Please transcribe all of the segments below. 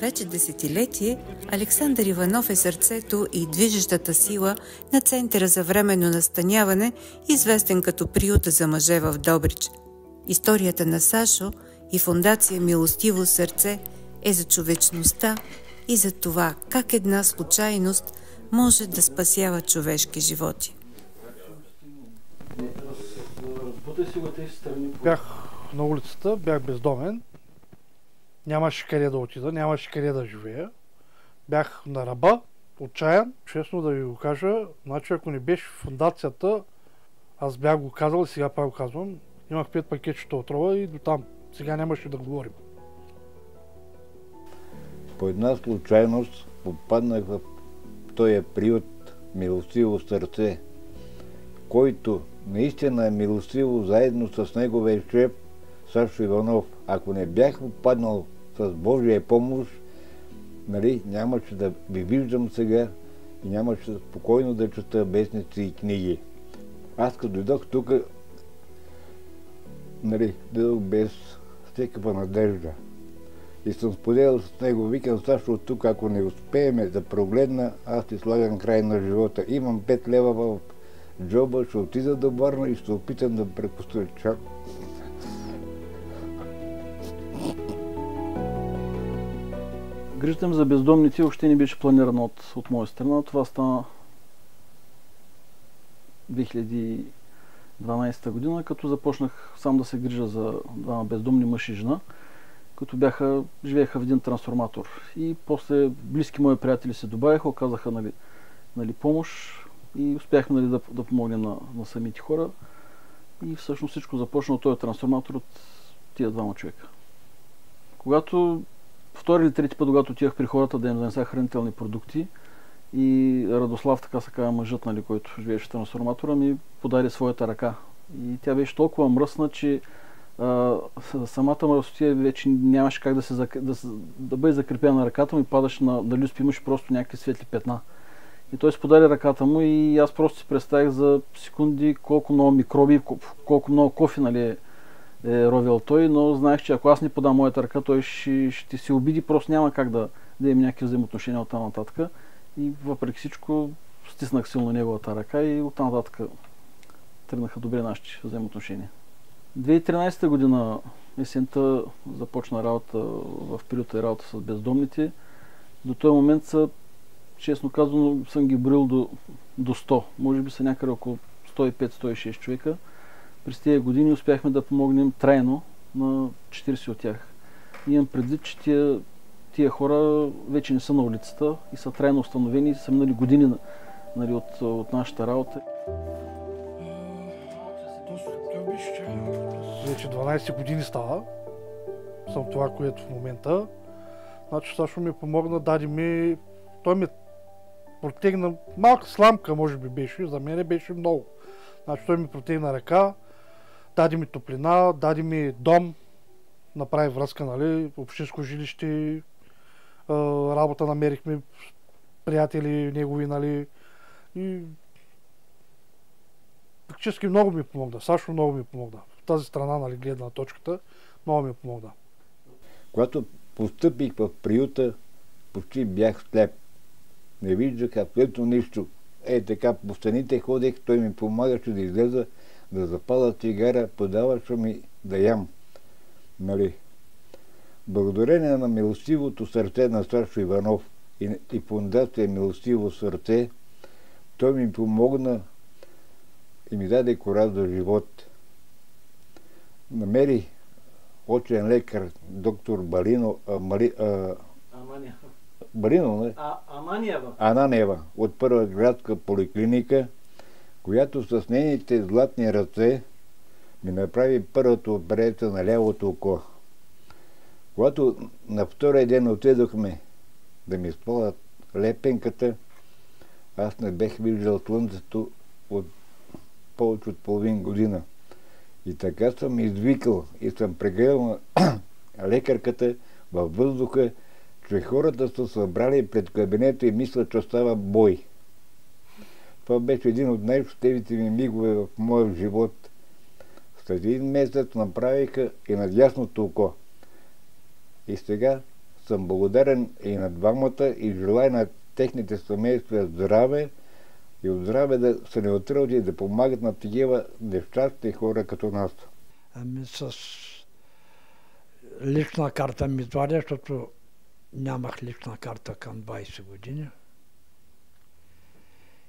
Вече десетилетие Александър Иванов е сърцето и движещата сила на Центъра за временно настаняване, известен като приюта за мъже в Добрич. Историята на Сашо и фондация Милостиво сърце е за човечността и за това как една случайност може да спасява човешки животи. Бях на улицата, бях бездомен. Нямаше къде да отида, нямаше къде да живея. Бях на ръба, отчаян. Честно да ви го кажа, значи ако не беше фондацията, аз бях го казал и сега пак го казвам, имах 5 пакетчета отрова и до там. Сега нямаше да говорим. По една случайност попаднах в този приют Милостиво сърце, който наистина е милостиво заедно с неговия шеф Сашо Иванов. Ако не бях попаднал с Божия помощ, нямаше да ви виждам сега и нямаше спокойно да чета вестници и книги. Аз като дойдох тук, дойдох без всякаква надежда. И съм споделял с него, викам Сашо, от тук, ако не успеем да прогледна, аз ти слагам край на живота. Имам 5 лева в джоба, ще отида до Варна и ще опитам да препустя чак. Грижата за бездомните още не беше планирана от моя страна. Това стана 2012 година, като започнах сам да се грижа за двама бездомни мъж и жена, които живееха в един трансформатор. И после близки мои приятели се добавиха, оказаха помощ и успяхме да помогнем на самите хора. И всъщност всичко започна от този трансформатор от тия двама човека. Когато втори или трети път, когато отивах при хората да им занеса хранителни продукти, и Радослав, така се казва мъжът, който живееше в трансформатора, ми подаде своята ръка. И тя беше толкова мръсна, че самата мръсотия вече нямаше как да бъде закрепена на ръката му и падаше на люспи, имаше просто някакви светли петна. И той сподаде ръката му и аз просто си представих за секунди колко много микроби, колко много кофе е ровил той, но знаех, че ако аз не подам моята ръка, той ще се обиди, просто няма как да има някакви взаимоотношения от там нататък. И въпреки всичко стиснах силно неговата ръка и от там нататък тръгнаха добре нашите взаимоотношения. 2013 година есента започна работа в приюта и работа с бездомните. До този момент честно казано, съм ги броил до 100. Може би са някъде около 105-106 човека. През тези години успяхме да помогнем трайно на 40 от тях. Имам предвид, че тия хора вече не са на улицата и са трайно установени и са минали години от нашата работа. Вече 12 години става. Съм това, което в момента. Значи Сашо ми помогна, той ми протегна малка сламка, може би беше, за мен беше много. Значи той ми протегна ръка, даде ми топлина, даде ми дом, направи връзка, общинско жилище, работа намерихме, приятели негови, и практически много ми помогна. Сашо много ми помогна. В тази страна, гледна точката, много ми помогна. Когато постъпих в приюта, почти бях слеп. Не виждах абсолютно нищо. Така по стените ходех, той ми помагаше да излеза, да запаля цигара, подаваше ми да ям. Благодарение на Милостивото сърце на Сашо Иванов и фондация Милостиво сърце, той ми помогна и ми даде кораж за живот. Намери очен лекар, доктор Ананиева от Първа градска поликлиника, която с нейните златни ръце ми направи първата операция на лявото око. Когато на втория ден отидохме да ми спалят лепенката, аз не бех виждал слънцето от повече от половин година. И така съм извикал и съм прегледал лекарката във въздуха, че хората са събрали пред кабинета и мислят, че става бой. Това беше един от най-щастливите ми мигове в моя живот. След един месец направиха и на дясното око. И сега съм благодарен и на двамата и желая на техните семейства здраве и от здраве да се не отръват и да помагат на такива нещастни хора като нас. Ами с лична карта ми извадя, защото нямах лична карта към 20 години.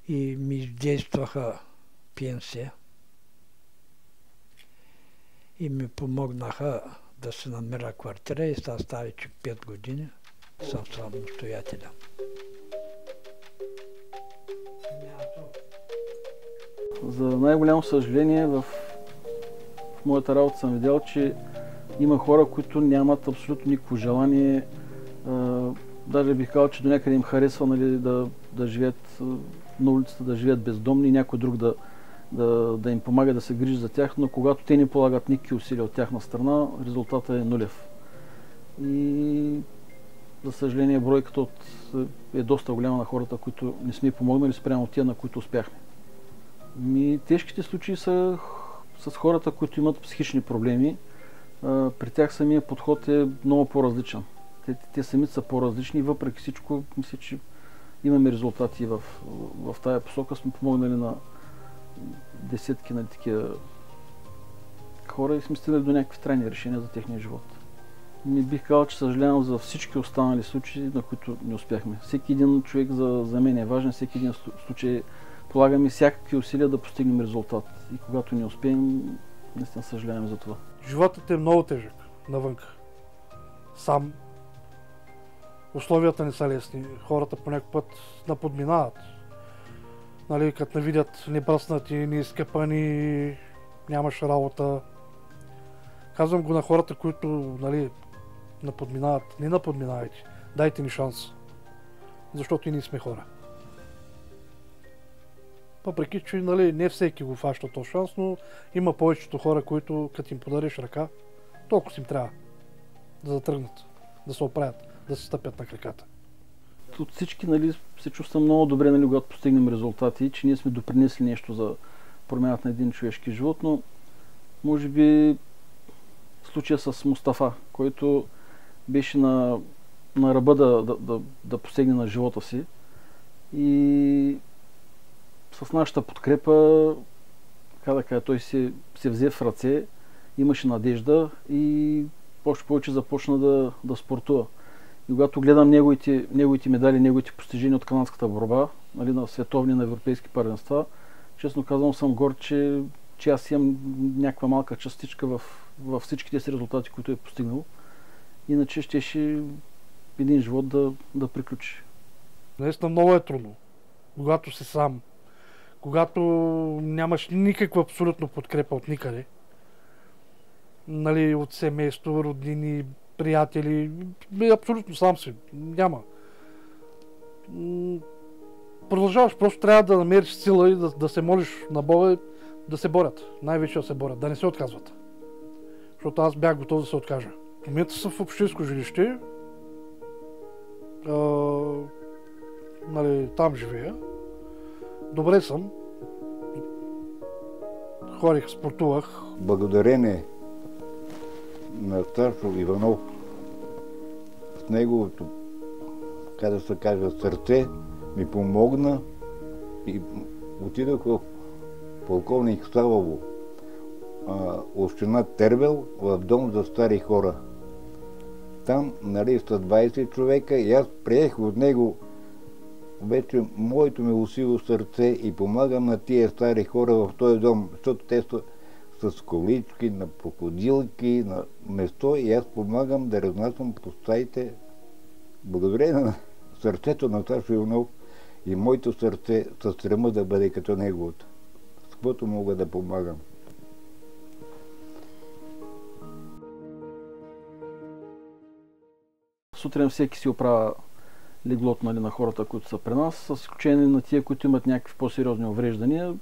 И ми издействаха пенсия. И ми помогнаха да се намеря квартира и са стави 5 години. Съм самостоятелен. За най-голямо съжаление в моята работа съм видял, че има хора, които нямат абсолютно никакво желание. Даже бих казал, че до някъде им харесва, нали, да живеят на улицата, да живеят бездомни и някой друг да им помага да се грижи за тях, но когато те не полагат никакви усилия от тяхна страна, резултатът е нулев. И за съжаление бройката е доста голяма на хората, които не сме помогнали спрямо тия, на които успяхме. Тежките случаи са с хората, които имат психични проблеми. При тях самия подход е много по-различен. Те самите са по-различни и въпреки всичко мисля, че имаме резултати в тая посока. Сме помогнали на десетки на такива хора и сме стигнали до някакви трайни решения за техния живот. Не бих казал, че съжалявам за всички останали случаи, на които не успяхме. Всеки един човек за мен е важен, всеки един случай полагаме всякакви усилия да постигнем резултат. И когато не успеем, наистина съжаляваме за това. Животът е много тежък навънка. Сам. Условията не са лесни. Хората по някакъв път наподминават. Нали, като навидят небръснати, неизкъпани, нямаш работа. Казвам го на хората, които, нали, наподминават. Не наподминавайте. Дайте ни шанс. Защото и ние сме хора. Въпреки, че, нали, не всеки го фаща този шанс, но има повечето хора, които като им подариш ръка, толкова си им трябва да затръгнат, да се оправят, да се стъпят на краката. От всички, нали, се чувствам много добре, нали, когато постигнем резултати, че ние сме допринесли нещо за промяната на един човешки живот, но може би случая с Мустафа, който беше на ръба да постигне на живота си и с нашата подкрепа, той се взе в ръце, имаше надежда и още повече започна да спортува. И когато гледам неговите медали, неговите постижения от канадската борба, нали, на световни, на европейски първенства, честно казвам съм горд, че аз имам някаква малка частичка във всичките си резултати, които е постигнал. Иначе щеше един живот да приключи. Наистина много е трудно, когато си сам, когато нямаш никаква абсолютно подкрепа от никъде. Нали, от семейство, роднини, приятели, абсолютно сам си, няма. Продължаваш, просто трябва да намериш сила и да се молиш на Бога, да се борят, най-вече да се борят, да не се отказват. Защото аз бях готов да се откажа. В момента съм в общинско жилище, нали, там живея, добре съм, ходих, спортувах. Благодарение на Сташо Иванов, с неговото, как да се каже, сърце, ми помогна и отидох в полковник Савово, община Тервел, в дом за стари хора. Там, нали, са 20 човека и аз приех от него вече моето милостиво сърце и помагам на тия стари хора в този дом, защото те са с колички, на проходилки, на место и аз помагам да разнасям по стаите. Благодарение на сърцето на Сташо Иванов и моето сърце се стрема да бъде като неговото. С каквото мога да помагам. Сутрин всеки си оправя леглото, нали, на хората, които са при нас, с изключение на тия, които имат някакви по-сериозни увреждания.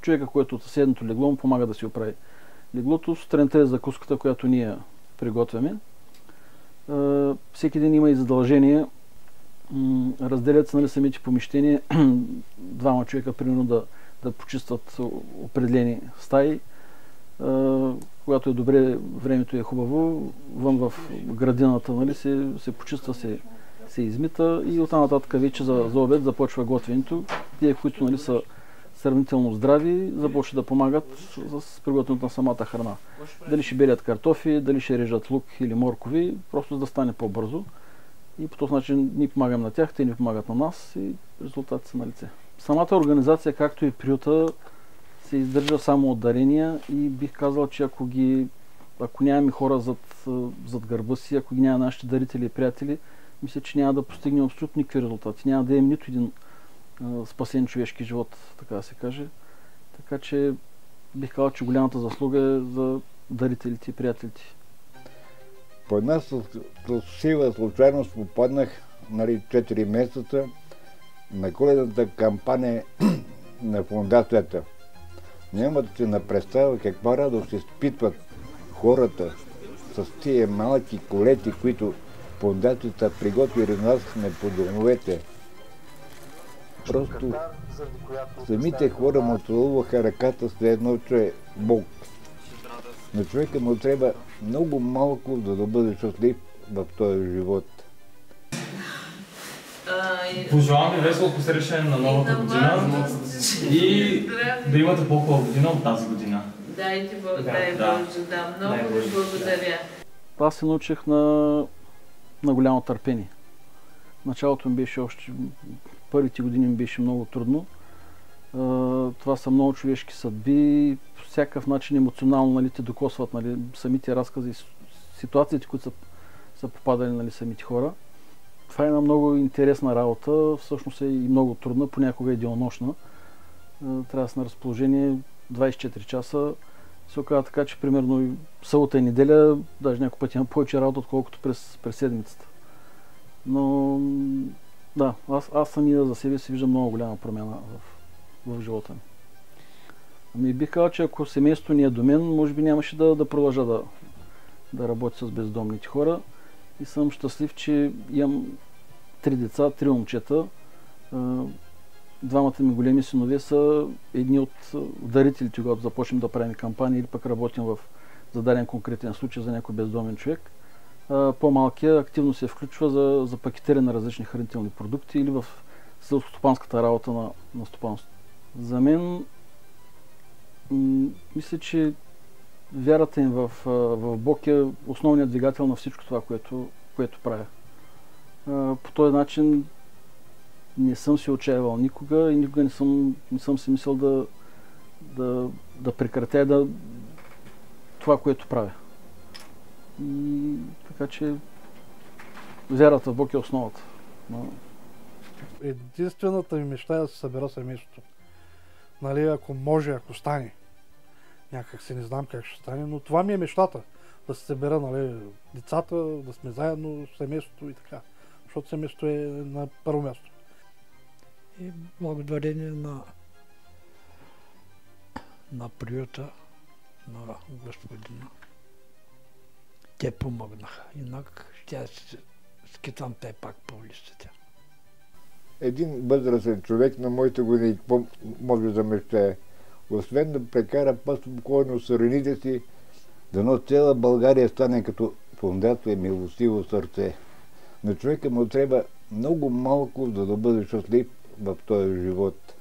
Човека, който от съседното легло му помага да си оправи леглото. Сутринта е закуската, която ние приготвяме. Всеки ден има и задължение. Разделят се, нали, самите помещения. Двама човека, примерно, да почистват определени стаи. Когато е добре, времето е хубаво, вън в градината, нали, се почиства, се измита и оттам нататък вече за обед започва готвенето. Тие, които, нали, са сравнително здрави, започват да помагат с приготвянето на самата храна. Дали ще белят картофи, дали ще режат лук или моркови, просто за да стане по-бързо. И по този начин ние помагаме на тях, те ни помагат на нас и резултатите са на лице. Самата организация, както и приюта, се издържа само от дарения и бих казал, че ако нямаме хора зад гърба си, ако ги няма нашите дарители и приятели, мисля, че няма да постигнем абсолютно никакви резултати. Няма да имаме нито един спасен човешки живот, така да се каже. Така че бих казал, че голямата заслуга е за дарителите и приятелите. По една сива случайност попаднах 4 месеца на коледната кампания на фондацията. Нямате си на представа каква радост изпитват хората с тия малки колети, които фондацията приготвили нас по домовете. Просто самите хора му целуваха ръката след едно, че е Бог. На човека му трябва много малко, за да бъде щастлив в този живот. Пожелавам ви весело посрещане на новата година и да имате по-хубава година от тази година. Дай Боже, да, много ви благодаря. Аз се научих на голямо търпение. Началото ми беше първите години ми беше много трудно. Това са много човешки съдби, всякакъв начин емоционално, нали, те докосват, нали, самите разкази, ситуациите, които са попадали, нали, самите хора. Това е една много интересна работа, всъщност е и много трудна, понякога е денонощна. Трябва да са на разположение 24 часа. Се оказва така, че примерно и събота и неделя, даже някой път има повече работа, отколкото през седмицата. Но да, аз самия за себе си виждам много голяма промяна в живота ми. Ами бих казал, че ако семейството ни е до мен, може би нямаше да продължа да работя с бездомните хора. И съм щастлив, че имам 3 деца, 3 момчета. Двамата ми големи синове са едни от дарителите, когато започнем да правим кампании или пък работим за даден конкретен случай за някой бездомен човек. По-малкият активно се включва за пакетиране на различни хранителни продукти или в селскостопанската работа на стопанството. За мен мисля, че вярата им в Бог е основният двигател на всичко това, което правя. По този начин не съм се отчаявал никога и никога не съм си мислил да прекратя това, което правя. И така че вярата в Бог е основата. Единствената ми мечта е да се събера семейството. Нали, ако може, ако стане. Някак се не знам как ще стане, но това ми е мечтата. Да се събера, нали, децата, да сме заедно, семейството и така. Защото семейството е на първо място. И благодарение на приюта, на господина, те помогнаха. Инак ще скитам те пак по улиците. Един възрастен човек на моите години какво може да мечтае? Освен да прекара по-спокойно сурените си, дано цяла България стане като фондация Милостиво сърце. На човека му трябва много малко, за да бъде щастлив в този живот.